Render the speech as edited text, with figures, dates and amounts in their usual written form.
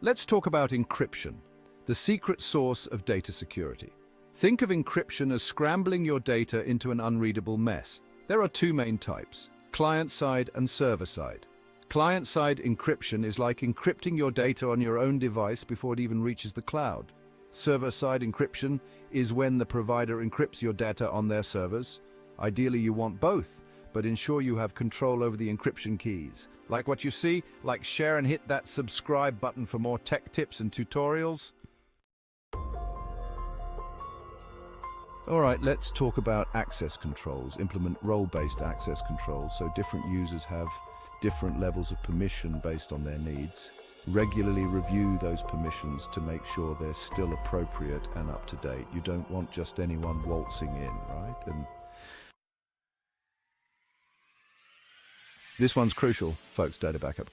Let's talk about encryption, the secret source of data security. Think of encryption as scrambling your data into an unreadable mess. There are two main types: client-side and server-side. Client-side encryption is like encrypting your data on your own device before it even reaches the cloud. Server-side encryption is when the provider encrypts your data on their servers. Ideally, you want both, but ensure you have control over the encryption keys. Like what you see? Like, share and hit that subscribe button for more tech tips and tutorials. All right, let's talk about access controls. Implement role-based access controls so different users have different levels of permission based on their needs. Regularly review those permissions to make sure they're still appropriate and up to date. You don't want just anyone waltzing in, right? And this one's crucial, folks, data backup.